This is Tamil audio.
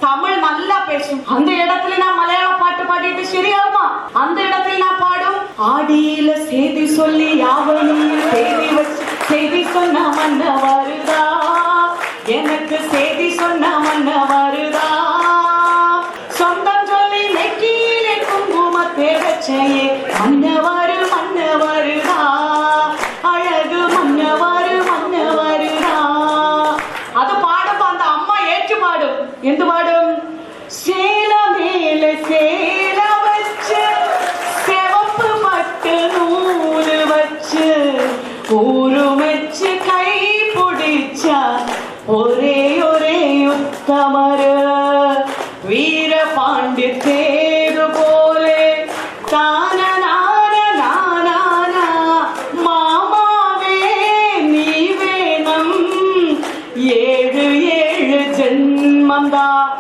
தமிழ் நல்லா பேசும். அந்த இடத்துல நான் மலையாள பாட்டு பாடிட்டு சரியாகுமா? அந்த இடத்துல நான் பாடும் ஆடியில செய்தி சொல்லி யாவனும் செய்தி வச்சு செய்தி சொன்ன மன்ன வருதா, எனக்கு செய்தி சொன்ன மன்ன வருதா, சொந்தம் சொல்லி நெக்கியிலே குங்குமத்தை வச்சையே மன்னவாரு மன்னவருதா, அழகு மன்னவாரு மன்னவருதா. அது பாடும் அந்த அம்மா ஏற்று பாடும். எந்த பாடும்? சேல மேல சேல வச்சு செவப்பு பட்டு நூறு வச்சு ஊரு வச்சு கை பிடிச்சா ஒரே ஒரே உத்தமரு வீர பாண்டித்தே